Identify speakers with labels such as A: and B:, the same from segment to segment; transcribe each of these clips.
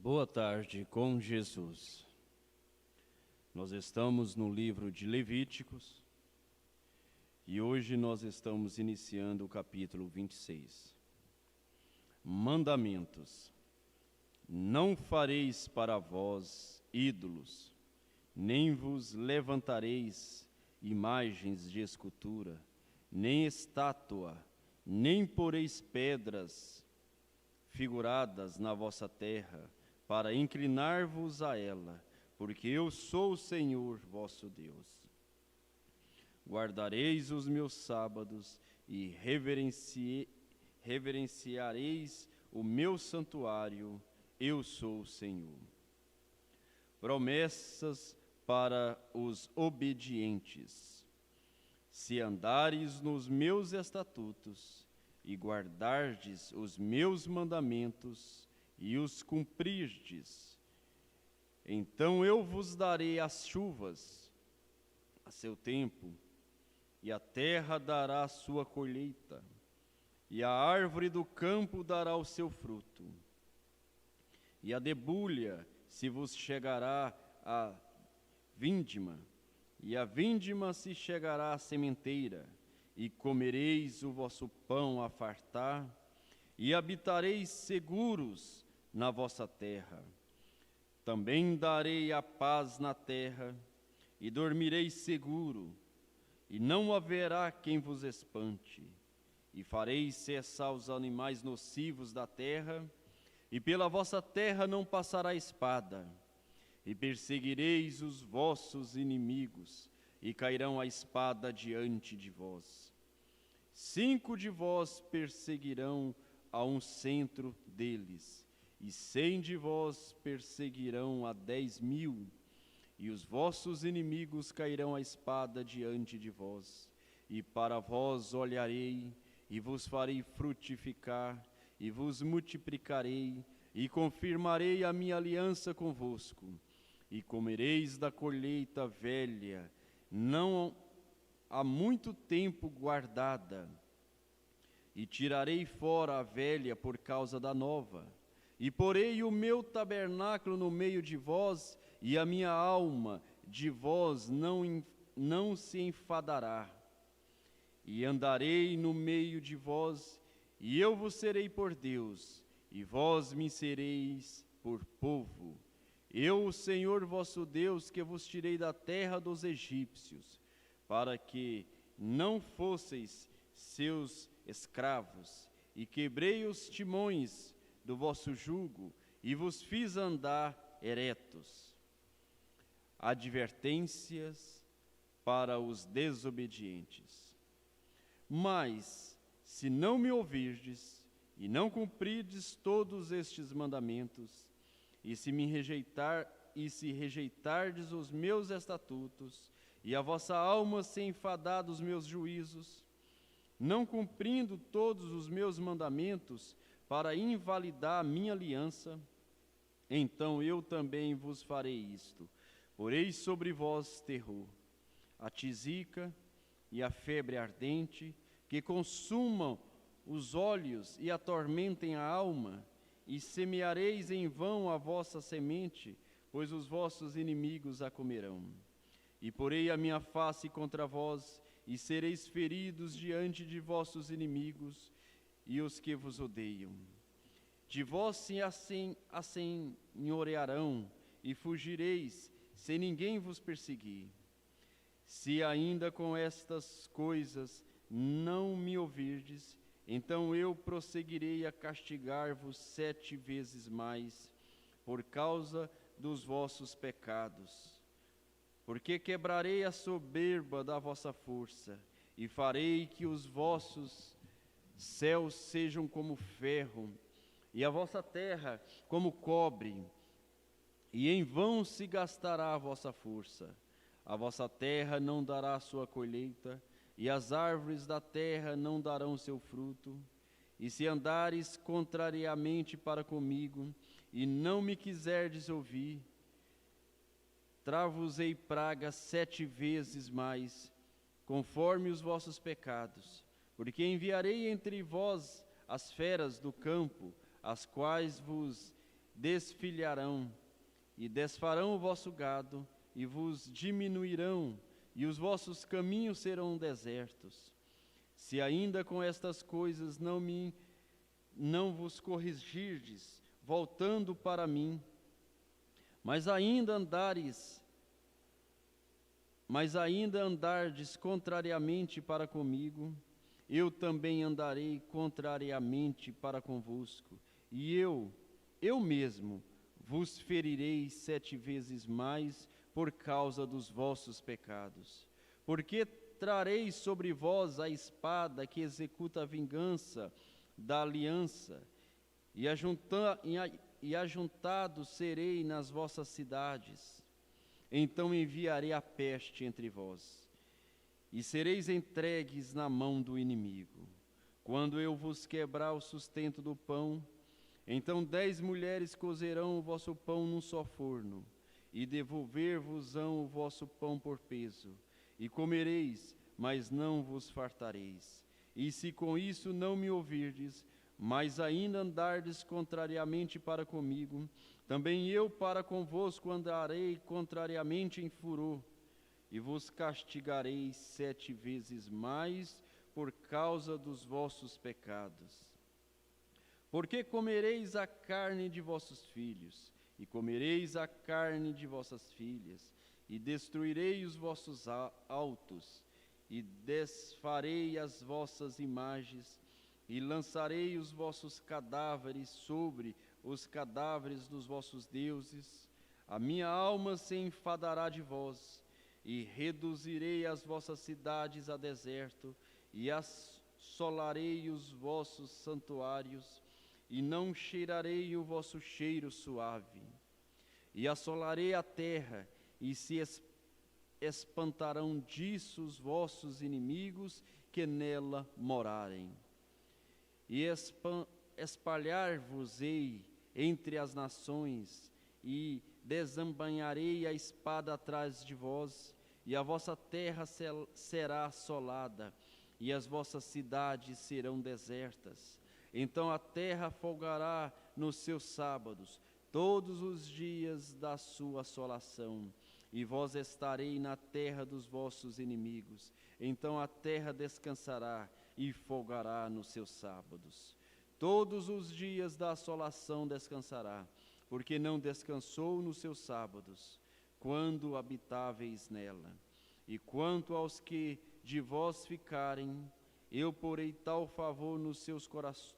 A: Boa tarde com Jesus. Nós estamos no livro de Levíticos e hoje nós estamos iniciando o capítulo 26. Mandamentos. Não fareis para vós ídolos, nem vos levantareis imagens de escultura, nem estátua, nem poreis pedras figuradas na vossa terra, para inclinar-vos a ela, porque eu sou o Senhor vosso Deus. Guardareis os meus sábados e reverenciareis o meu santuário, eu sou o Senhor. Promessas para os obedientes. Se andares nos meus estatutos e guardardes os meus mandamentos e os cumprirdes, então eu vos darei as chuvas a seu tempo, e a terra dará a sua colheita, e a árvore do campo dará o seu fruto. E a debulha se vos chegará a vindima, e a vindima se chegará à sementeira, e comereis o vosso pão a fartar, e habitareis seguros na vossa terra. Também darei a paz na terra, e dormireis seguro, e não haverá quem vos espante. E fareis cessar os animais nocivos da terra, e pela vossa terra não passará espada. E perseguireis os vossos inimigos, e cairão a espada diante de vós. 5 de vós perseguirão a um centro deles, e 100 de vós perseguirão a 10.000, e os vossos inimigos cairão a espada diante de vós. E para vós olharei, e vos farei frutificar, e vos multiplicarei, e confirmarei a minha aliança convosco. E comereis da colheita velha, não há muito tempo guardada, e tirarei fora a velha por causa da nova. E porei o meu tabernáculo no meio de vós, e a minha alma de vós não se enfadará. E andarei no meio de vós, e eu vos serei por Deus, e vós me sereis por povo. Eu, o Senhor vosso Deus, que vos tirei da terra dos egípcios, para que não fosseis seus escravos, e quebrei os timões do vosso jugo, e vos fiz andar eretos. Advertências para os desobedientes. Mas, se não me ouvirdes, e não cumprirdes todos estes mandamentos, e se rejeitardes os meus estatutos, e a vossa alma se enfadar dos meus juízos, não cumprindo todos os meus mandamentos, para invalidar a minha aliança, então eu também vos farei isto. Porei sobre vós terror, a tisica e a febre ardente, que consumam os olhos e atormentem a alma, e semeareis em vão a vossa semente, pois os vossos inimigos a comerão. E porei a minha face contra vós, e sereis feridos diante de vossos inimigos e os que vos odeiam. De vós se assenhorearão, e fugireis, sem ninguém vos perseguir. Se ainda com estas coisas não me ouvirdes, então eu prosseguirei a castigar-vos 7 vezes mais, por causa dos vossos pecados. Porque quebrarei a soberba da vossa força, e farei que os vossos céus sejam como ferro, e a vossa terra como cobre, e em vão se gastará a vossa força. A vossa terra não dará a sua colheita, e as árvores da terra não darão seu fruto. E se andares contrariamente para comigo, e não me quiserdes ouvir, trar-vos-ei praga 7 vezes mais, conforme os vossos pecados. Porque enviarei entre vós as feras do campo, as quais vos desfilharão, e desfarão o vosso gado, e vos diminuirão, e os vossos caminhos serão desertos. Se ainda com estas coisas não vos corrigirdes, voltando para mim, mas ainda andardes contrariamente para comigo, eu também andarei contrariamente para convosco, e eu mesmo, vos ferirei 7 vezes mais por causa dos vossos pecados. Porque trareis sobre vós a espada que executa a vingança da aliança, e ajuntados serei nas vossas cidades. Então enviarei a peste entre vós, e sereis entregues na mão do inimigo. Quando eu vos quebrar o sustento do pão, então 10 mulheres cozerão o vosso pão num só forno, e devolver-vos-ão o vosso pão por peso, e comereis, mas não vos fartareis. E se com isso não me ouvirdes, mas ainda andardes contrariamente para comigo, também eu para convosco andarei contrariamente em furor, e vos castigarei 7 vezes mais por causa dos vossos pecados. Porque comereis a carne de vossos filhos, e comereis a carne de vossas filhas, e destruirei os vossos altos, e desfarei as vossas imagens, e lançarei os vossos cadáveres sobre os cadáveres dos vossos deuses. A minha alma se enfadará de vós, e reduzirei as vossas cidades a deserto, e assolarei os vossos santuários, e não cheirarei o vosso cheiro suave. E assolarei a terra, e se espantarão disso os vossos inimigos que nela morarem. E espalhar-vos-ei entre as nações, e desembainharei a espada atrás de vós, e a vossa terra será assolada, e as vossas cidades serão desertas. Então a terra folgará nos seus sábados, todos os dias da sua assolação, e vós estarei na terra dos vossos inimigos. Então a terra descansará e folgará nos seus sábados. Todos os dias da assolação descansará, porque não descansou nos seus sábados, quando habitáveis nela. E quanto aos que de vós ficarem, eu porei tal favor nos seus corações.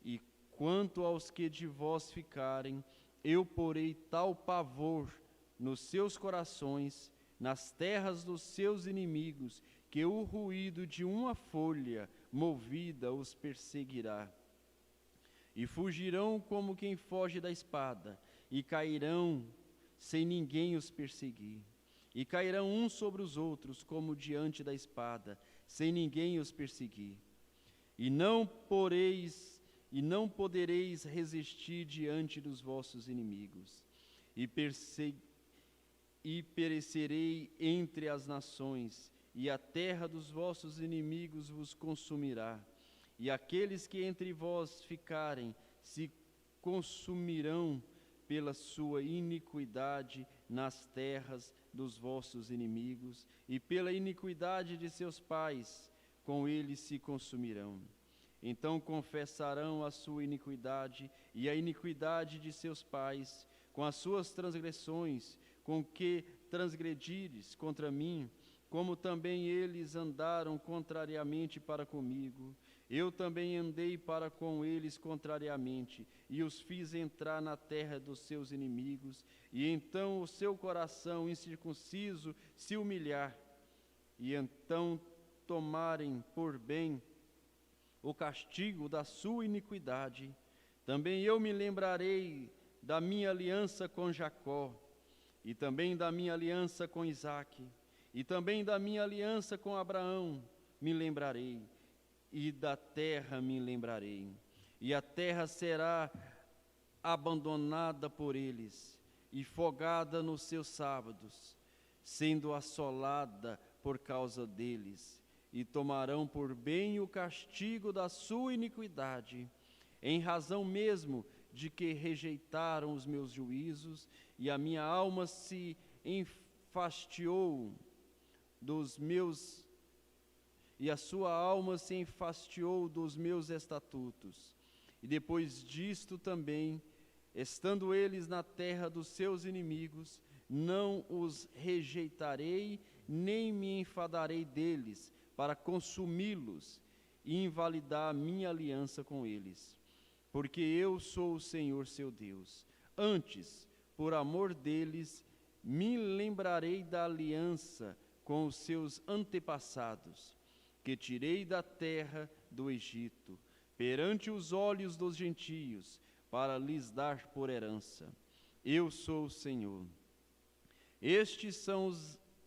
A: E quanto aos que de vós ficarem, eu porei tal pavor nos seus corações, nas terras dos seus inimigos, que o ruído de uma folha movida os perseguirá. E fugirão como quem foge da espada, e cairão sem ninguém os perseguir. E cairão uns sobre os outros, como diante da espada, sem ninguém os perseguir. E não podereis resistir diante dos vossos inimigos, e perecerei entre as nações, e a terra dos vossos inimigos vos consumirá. E aqueles que entre vós ficarem se consumirão pela sua iniquidade nas terras dos vossos inimigos, e pela iniquidade de seus pais, com eles se consumirão. Então confessarão a sua iniquidade e a iniquidade de seus pais, com as suas transgressões, com que transgredires contra mim, como também eles andaram contrariamente para comigo. Eu também andei para com eles contrariamente, e os fiz entrar na terra dos seus inimigos, e então o seu coração incircunciso se humilhar, e então tomarem por bem o castigo da sua iniquidade. Também eu me lembrarei da minha aliança com Jacó, e também da minha aliança com Isaque, e também da minha aliança com Abraão me lembrarei, e da terra me lembrarei. E a terra será abandonada por eles, e fogada nos seus sábados, sendo assolada por causa deles, e tomarão por bem o castigo da sua iniquidade, em razão mesmo de que rejeitaram os meus juízos, e a minha alma se enfastiou dos meus, e a sua alma se enfastiou dos meus estatutos. E depois disto também, estando eles na terra dos seus inimigos, não os rejeitarei, nem me enfadarei deles, para consumi-los e invalidar a minha aliança com eles. Porque eu sou o Senhor seu Deus. Antes, por amor deles, me lembrarei da aliança com os seus antepassados, que tirei da terra do Egito, perante os olhos dos gentios, para lhes dar por herança. Eu sou o Senhor. Estes são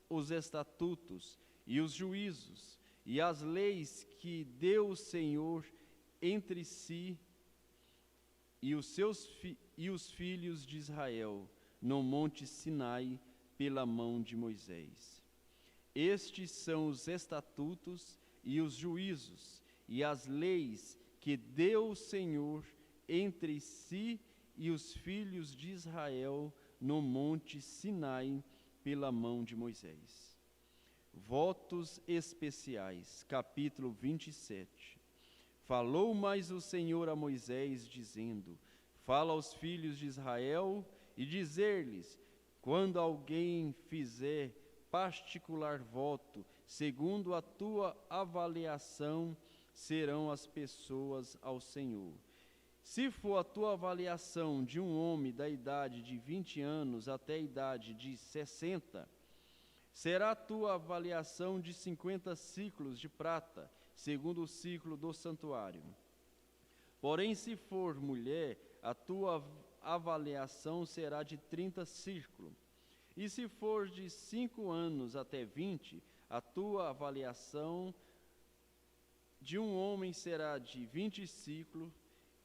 A: os estatutos e os juízos e as leis que deu o Senhor entre si e os filhos de Israel, no monte Sinai, pela mão de Moisés. Estes são os estatutos e os juízos e as leis que deu o Senhor entre si e os filhos de Israel, no monte Sinai, pela mão de Moisés. Votos especiais, capítulo 27. Falou mais o Senhor a Moisés, dizendo: Fala aos filhos de Israel e dizer-lhes: quando alguém fizer particular voto, segundo a tua avaliação, serão as pessoas ao Senhor. Se for a tua avaliação de um homem da idade de 20 anos até a idade de 60, será a tua avaliação de 50 ciclos de prata, segundo o ciclo do santuário. Porém, se for mulher, a tua avaliação será de 30 ciclos. E se for de 5 anos até 20, a tua avaliação de um homem será de 20 ciclos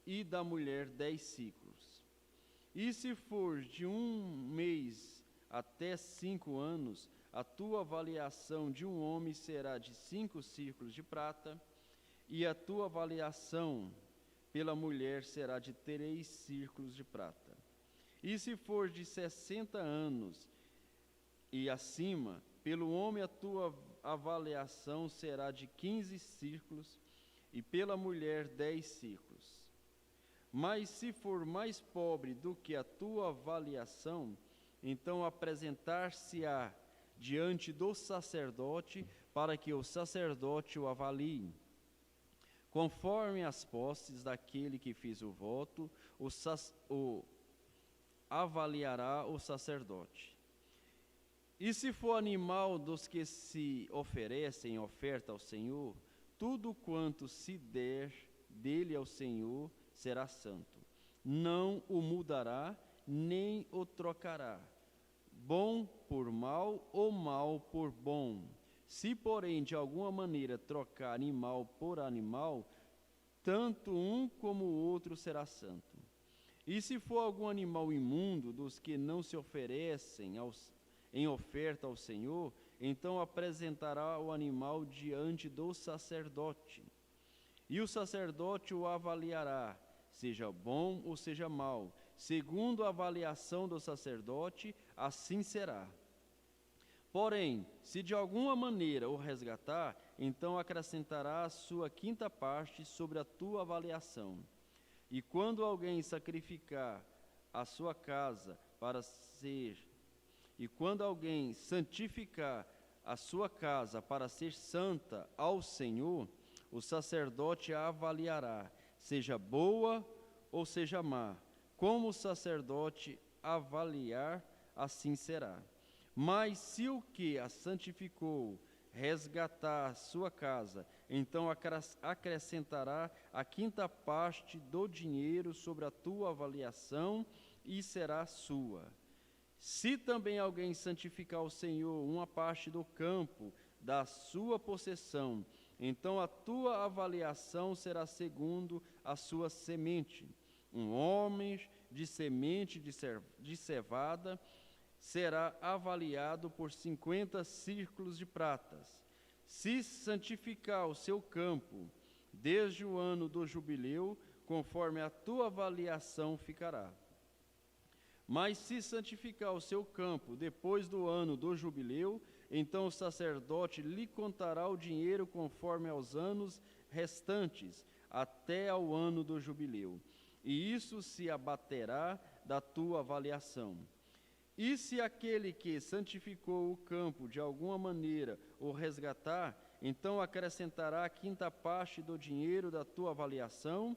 A: e da mulher 10 ciclos. E se for de 1 mês até 5 anos, a tua avaliação de um homem será de 5 ciclos de prata, e a tua avaliação pela mulher será de 3 ciclos de prata. E se for de 60 anos e acima, pelo homem a tua avaliação será de 15 ciclos, e pela mulher 10 ciclos. Mas se for mais pobre do que a tua avaliação, então apresentar-se-á diante do sacerdote, para que o sacerdote o avalie. Conforme as posses daquele que fez o voto, o avaliará o sacerdote. E se for animal dos que se oferecem oferta ao Senhor, tudo quanto se der dele ao Senhor será santo. Não o mudará, nem o trocará, bom por mal ou mal por bom. Se, porém, de alguma maneira trocar animal por animal, tanto um como o outro será santo. E se for algum animal imundo dos que não se oferecem em oferta ao Senhor, então apresentará o animal diante do sacerdote. E o sacerdote o avaliará, seja bom ou seja mau. Segundo a avaliação do sacerdote, assim será. Porém, se de alguma maneira o resgatar, então acrescentará a sua 5ª parte sobre a tua avaliação. E quando alguém sacrificar a sua casa quando alguém santificar a sua casa para ser santa ao Senhor, o sacerdote a avaliará, seja boa ou seja má. Como o sacerdote avaliar, assim será. Mas se o que a santificou resgatar a sua casa, então acrescentará a 5ª parte do dinheiro sobre a tua avaliação e será sua. Se também alguém santificar ao Senhor uma parte do campo da sua possessão, então a tua avaliação será segundo a sua semente. Um homem de semente de cevada será avaliado por 50 ciclos de pratas. Se santificar o seu campo desde o ano do jubileu, conforme a tua avaliação ficará. Mas se santificar o seu campo depois do ano do jubileu, então o sacerdote lhe contará o dinheiro conforme aos anos restantes, até ao ano do jubileu, e isso se abaterá da tua avaliação. E se aquele que santificou o campo de alguma maneira o resgatar, então acrescentará a quinta parte do dinheiro da tua avaliação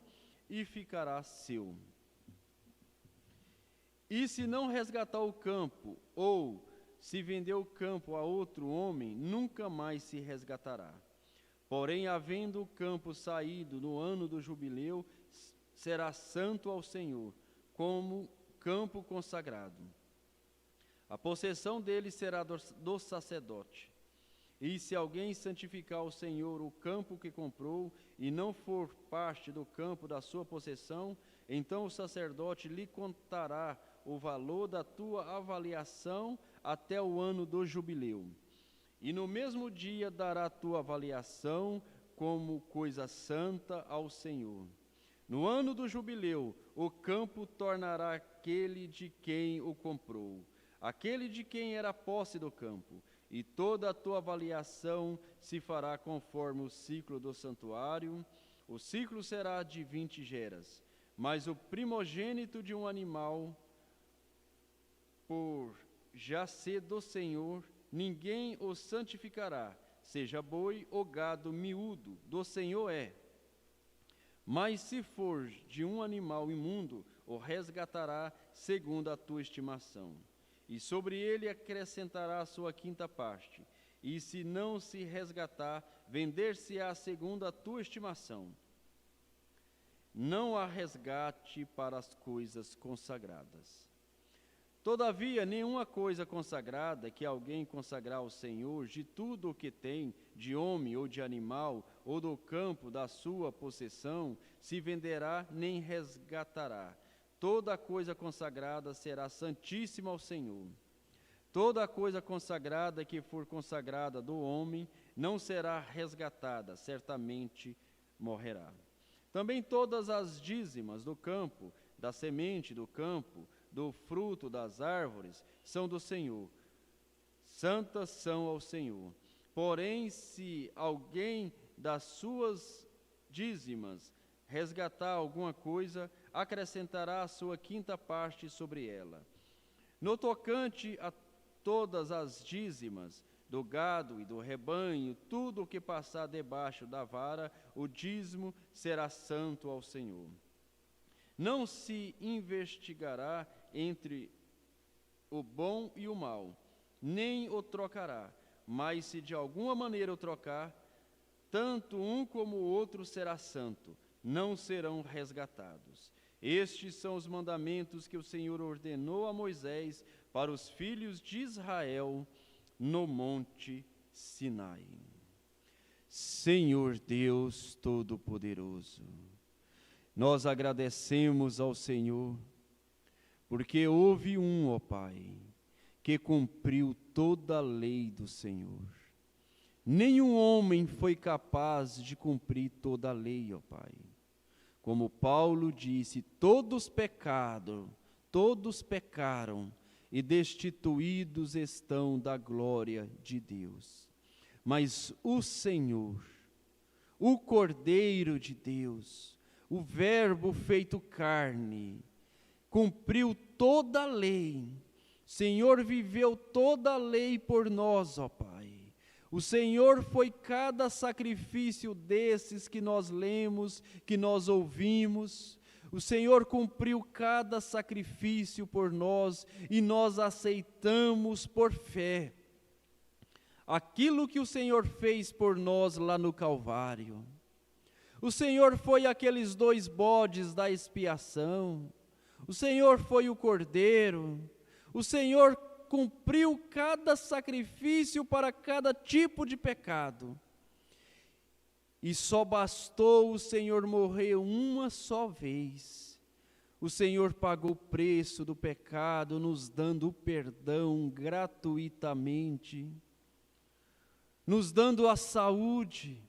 A: e ficará seu. E se não resgatar o campo, ou se vender o campo a outro homem, nunca mais se resgatará. Porém, havendo o campo saído no ano do jubileu, será santo ao Senhor, como campo consagrado. A possessão dele será do sacerdote. E se alguém santificar ao Senhor o campo que comprou, e não for parte do campo da sua possessão, então o sacerdote lhe contará o valor da tua avaliação até o ano do jubileu. E no mesmo dia dará a tua avaliação como coisa santa ao Senhor. No ano do jubileu, o campo tornará aquele de quem o comprou, aquele de quem era posse do campo, e toda a tua avaliação se fará conforme o ciclo do santuário. O ciclo será de 20 geras, mas o primogênito de um animal, por já ser do Senhor, ninguém o santificará, seja boi ou gado miúdo, do Senhor é. Mas se for de um animal imundo, o resgatará segundo a tua estimação. E sobre ele acrescentará a sua quinta parte. E se não se resgatar, vender-se-á segundo a tua estimação. Não há resgate para as coisas consagradas. Todavia, nenhuma coisa consagrada que alguém consagrar ao Senhor, de tudo o que tem, de homem ou de animal, ou do campo da sua possessão, se venderá nem resgatará. Toda coisa consagrada será santíssima ao Senhor. Toda coisa consagrada que for consagrada do homem, não será resgatada, certamente morrerá. Também todas as dízimas do campo, da semente do campo, do fruto das árvores, são do Senhor. Santas são ao Senhor. Porém, se alguém das suas dízimas resgatar alguma coisa, acrescentará a sua quinta parte sobre ela. No tocante a todas as dízimas do gado e do rebanho, tudo o que passar debaixo da vara, o dízimo será santo ao Senhor. Não se investigará entre o bom e o mal, nem o trocará, mas se de alguma maneira o trocar, tanto um como o outro será santo, não serão resgatados. Estes são os mandamentos que o Senhor ordenou a Moisés para os filhos de Israel no monte Sinai. Senhor Deus Todo-Poderoso, nós agradecemos ao Senhor, porque houve ó Pai, que cumpriu toda a lei do Senhor. Nenhum homem foi capaz de cumprir toda a lei, ó Pai. Como Paulo disse, todos pecaram e destituídos estão da glória de Deus. Mas o Senhor, o Cordeiro de Deus, o Verbo feito carne, cumpriu toda a lei. O Senhor viveu toda a lei por nós, ó Pai. O Senhor foi cada sacrifício desses que nós lemos, que nós ouvimos. O Senhor cumpriu cada sacrifício por nós e nós aceitamos por fé aquilo que o Senhor fez por nós lá no Calvário. O Senhor foi aqueles 2 bodes da expiação. O Senhor foi o Cordeiro. O Senhor cumpriu cada sacrifício para cada tipo de pecado. E só bastou o Senhor morrer uma só vez. O Senhor pagou o preço do pecado, nos dando o perdão gratuitamente, nos dando a saúde,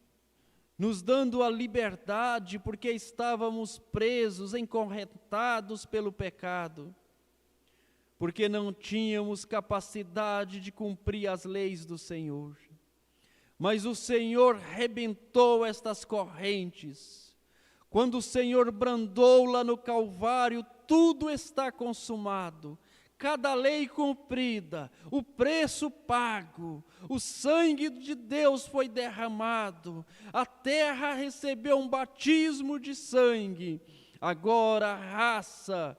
A: nos dando a liberdade, porque estávamos presos, encorrentados pelo pecado, porque não tínhamos capacidade de cumprir as leis do Senhor. Mas o Senhor rebentou estas correntes. Quando o Senhor brandou lá no Calvário, tudo está consumado. Cada lei cumprida, o preço pago, o sangue de Deus foi derramado, a terra recebeu um batismo de sangue. Agora a raça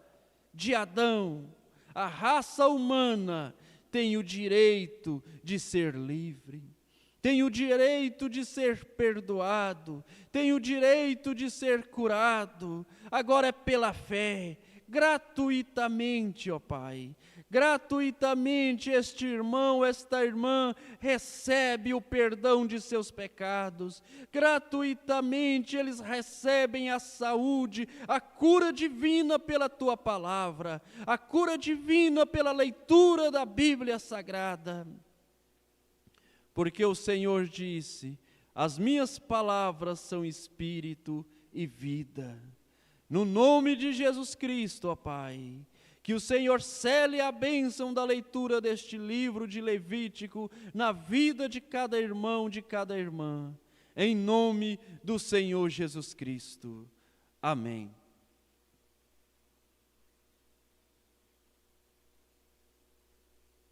A: de Adão, a raça humana, tem o direito de ser livre, tem o direito de ser perdoado, tem o direito de ser curado. Agora é pela fé, gratuitamente, ó Pai, gratuitamente este irmão, esta irmã recebe o perdão de seus pecados, gratuitamente eles recebem a saúde, a cura divina pela Tua palavra, a cura divina pela leitura da Bíblia Sagrada. Porque o Senhor disse: as minhas palavras são espírito e vida. No nome de Jesus Cristo, ó Pai, que o Senhor cele a bênção da leitura deste livro de Levítico na vida de cada irmão, de cada irmã. Em nome do Senhor Jesus Cristo. Amém.